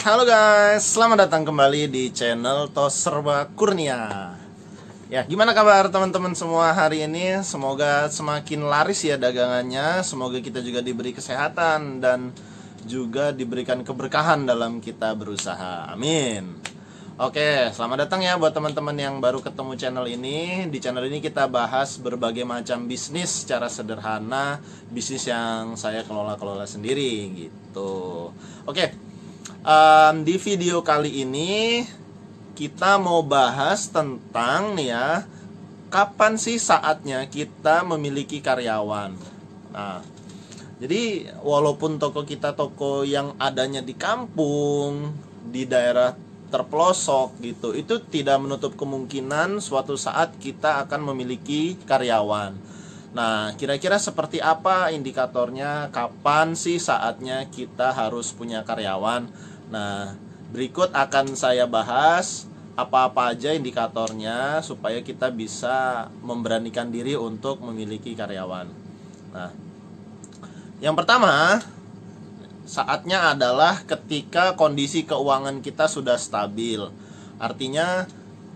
Halo guys, selamat datang kembali di channel Tos Serba Kurnia. Ya, gimana kabar teman-teman semua hari ini? Semoga semakin laris ya dagangannya. Semoga kita juga diberi kesehatan dan juga diberikan keberkahan dalam kita berusaha. Amin. Oke, selamat datang ya buat teman-teman yang baru ketemu channel ini. Di channel ini kita bahas berbagai macam bisnis secara sederhana, bisnis yang saya kelola sendiri gitu. Oke. Di video kali ini kita mau bahas tentang nih ya, kapan sih saatnya kita memiliki karyawan. Nah, jadi walaupun toko kita toko yang adanya di kampung, di daerah terpelosok gitu, itu tidak menutup kemungkinan suatu saat kita akan memiliki karyawan. Nah, kira-kira seperti apa indikatornya, kapan sih saatnya kita harus punya karyawan? Nah, berikut akan saya bahas apa-apa aja indikatornya supaya kita bisa memberanikan diri untuk memiliki karyawan. Nah, yang pertama, saatnya adalah ketika kondisi keuangan kita sudah stabil. Artinya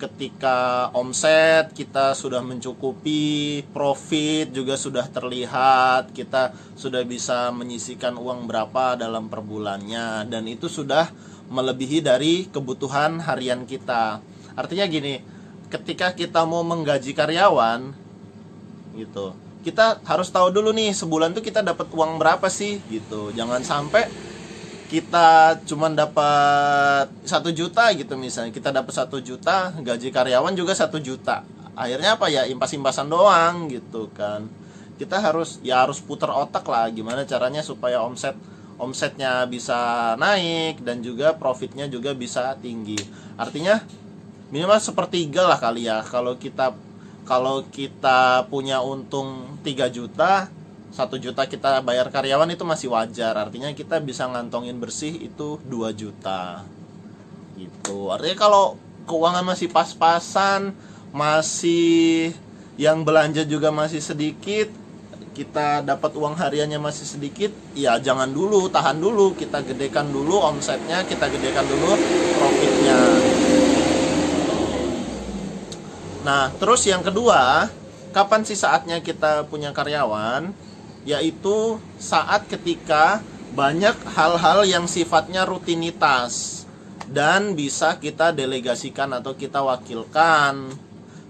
ketika omset kita sudah mencukupi, profit juga sudah terlihat, kita sudah bisa menyisihkan uang berapa dalam per bulannya, dan itu sudah melebihi dari kebutuhan harian kita. Artinya gini, ketika kita mau menggaji karyawan gitu, kita harus tahu dulu nih sebulan tuh kita dapat uang berapa sih gitu. Jangan sampai kita cuma dapat 1 juta gitu, misalnya kita dapat 1 juta, gaji karyawan juga 1 juta. Akhirnya apa ya, impas-impasan doang gitu kan. Kita harus putar otak lah gimana caranya supaya omsetnya bisa naik dan juga profitnya juga bisa tinggi. Artinya minimal sepertiga lah kali ya. Kalau kita punya untung 3 juta, 1 juta kita bayar karyawan itu masih wajar. Artinya kita bisa ngantongin bersih itu 2 juta gitu. Artinya kalau keuangan masih pas-pasan, masih yang belanja juga masih sedikit, kita dapat uang hariannya masih sedikit, ya jangan dulu, tahan dulu, kita gedekan dulu omsetnya, kita gedekan dulu profitnya. Nah, terus yang kedua, kapan sih saatnya kita punya karyawan? Yaitu saat ketika banyak hal-hal yang sifatnya rutinitas dan bisa kita delegasikan atau kita wakilkan.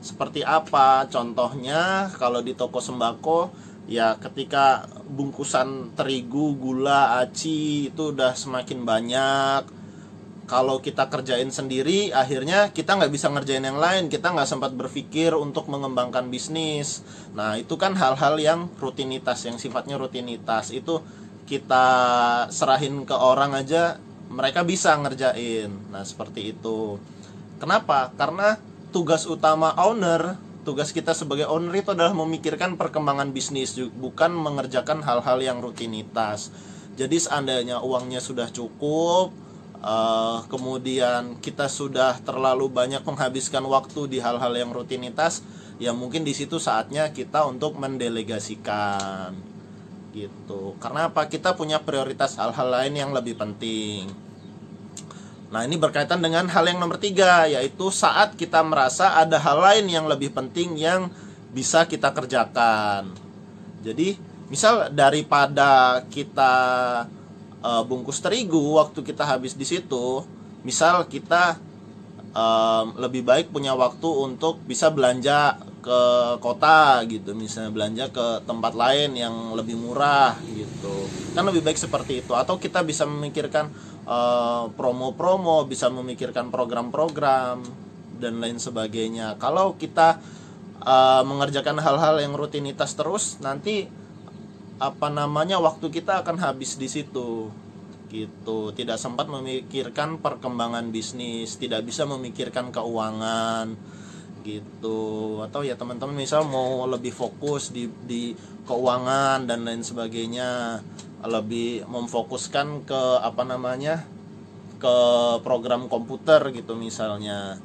Seperti apa? Contohnya kalau di toko sembako, ya ketika bungkusan terigu, gula, aci itu udah semakin banyak. Kalau kita kerjain sendiri, akhirnya kita nggak bisa ngerjain yang lain. Kita nggak sempat berpikir untuk mengembangkan bisnis. Nah, itu kan hal-hal yang rutinitas, yang sifatnya rutinitas. Itu kita serahin ke orang aja, mereka bisa ngerjain. Nah, seperti itu. Kenapa? Karena tugas utama owner, tugas kita sebagai owner itu adalah memikirkan perkembangan bisnis, bukan mengerjakan hal-hal yang rutinitas. Jadi seandainya uangnya sudah cukup, kemudian kita sudah terlalu banyak menghabiskan waktu di hal-hal yang rutinitas, ya mungkin di situ saatnya kita untuk mendelegasikan gitu. Karena apa? Kita punya prioritas hal-hal lain yang lebih penting. Nah, ini berkaitan dengan hal yang nomor 3, yaitu saat kita merasa ada hal lain yang lebih penting yang bisa kita kerjakan. Jadi misal daripada kita bungkus terigu, waktu kita habis di situ, misal kita lebih baik punya waktu untuk bisa belanja ke kota gitu, misalnya belanja ke tempat lain yang lebih murah gitu, kan lebih baik seperti itu. Atau kita bisa memikirkan promo-promo, bisa memikirkan program-program dan lain sebagainya. Kalau kita mengerjakan hal-hal yang rutinitas terus, nanti waktu kita akan habis di situ gitu. Tidak sempat memikirkan perkembangan bisnis, tidak bisa memikirkan keuangan gitu. Atau ya teman-teman misal mau lebih fokus di keuangan dan lain sebagainya, lebih memfokuskan ke ke program komputer gitu misalnya.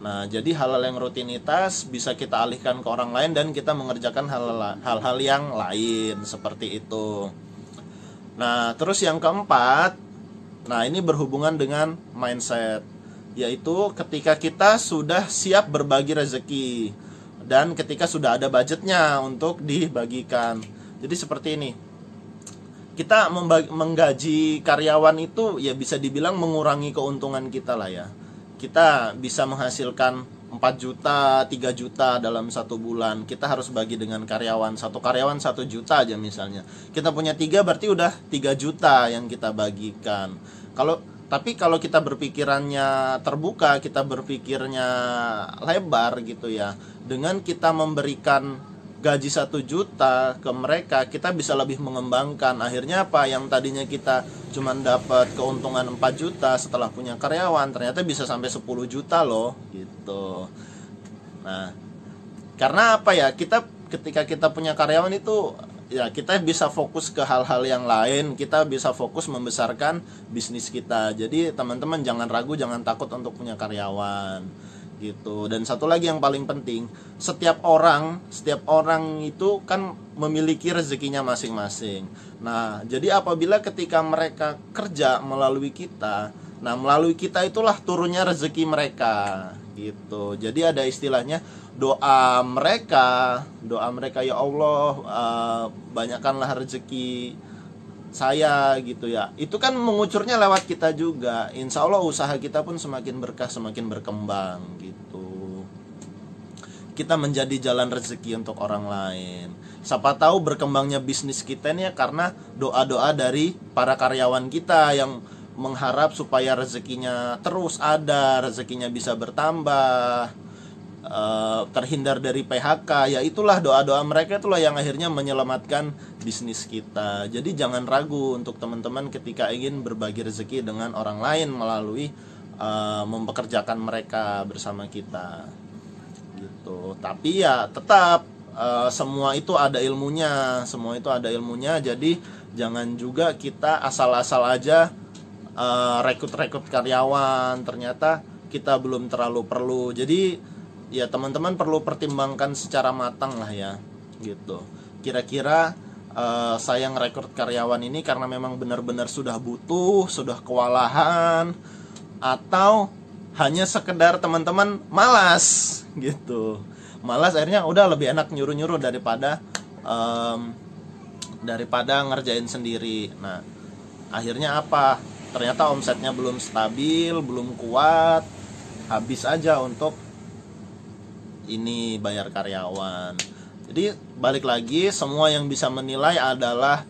Nah, jadi hal-hal yang rutinitas bisa kita alihkan ke orang lain dan kita mengerjakan hal-hal yang lain seperti itu. Nah, terus yang keempat, Nah, ini berhubungan dengan mindset, yaitu ketika kita sudah siap berbagi rezeki dan ketika sudah ada budgetnya untuk dibagikan. Jadi seperti ini, kita menggaji karyawan itu ya bisa dibilang mengurangi keuntungan kita lah ya. Kita bisa menghasilkan 4 juta, 3 juta dalam satu bulan. Kita harus bagi dengan karyawan. Satu karyawan 1 juta aja misalnya. Kita punya 3 berarti udah 3 juta yang kita bagikan. Tapi kalau kita berpikirannya terbuka, kita berpikirnya lebar gitu ya, dengan kita memberikan gaji 1 juta ke mereka, kita bisa lebih mengembangkan. Akhirnya apa? Yang tadinya kita cuma dapat keuntungan 4 juta setelah punya karyawan, ternyata bisa sampai 10 juta loh gitu. Nah, karena apa ya? Ketika kita punya karyawan itu ya kita bisa fokus ke hal-hal yang lain, kita bisa fokus membesarkan bisnis kita. Jadi teman-teman jangan ragu, jangan takut untuk punya karyawan gitu. Dan satu lagi yang paling penting, setiap orang itu kan memiliki rezekinya masing-masing. Nah, jadi apabila ketika mereka kerja melalui kita, nah melalui kita itulah turunnya rezeki mereka gitu. Jadi ada istilahnya doa mereka, ya Allah, banyakkanlah rezeki saya gitu ya. Itu kan mengucurnya lewat kita juga. Insya Allah usaha kita pun semakin berkah, semakin berkembang gitu. Kita menjadi jalan rezeki untuk orang lain. Siapa tahu berkembangnya bisnis kita nih karena doa-doa dari para karyawan kita yang mengharap supaya rezekinya terus ada, rezekinya bisa bertambah, terhindar dari PHK. Ya itulah doa-doa mereka, itulah yang akhirnya menyelamatkan bisnis kita. Jadi jangan ragu untuk teman-teman ketika ingin berbagi rezeki dengan orang lain melalui mempekerjakan mereka bersama kita gitu. Tapi ya tetap semua itu ada ilmunya, jadi jangan juga kita asal-asal aja rekrut karyawan, ternyata kita belum terlalu perlu. Jadi ya teman-teman perlu pertimbangkan secara matang lah ya gitu. Kira-kira saya ngerekrut karyawan ini karena memang benar-benar sudah butuh, sudah kewalahan, atau hanya sekedar teman-teman malas gitu. Malas akhirnya udah lebih enak nyuruh-nyuruh daripada ngerjain sendiri. Nah, akhirnya apa? Ternyata omsetnya belum stabil, belum kuat, habis aja untuk ini bayar karyawan. Jadi balik lagi, semua yang bisa menilai adalah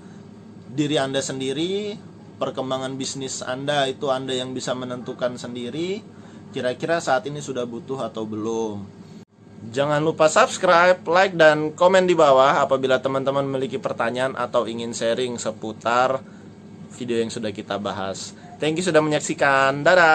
diri Anda sendiri. Perkembangan bisnis Anda itu Anda yang bisa menentukan sendiri. Kira-kira saat ini sudah butuh atau belum. Jangan lupa subscribe, like, dan komen di bawah apabila teman-teman memiliki pertanyaan atau ingin sharing seputar video yang sudah kita bahas. Thank you sudah menyaksikan. Dadah.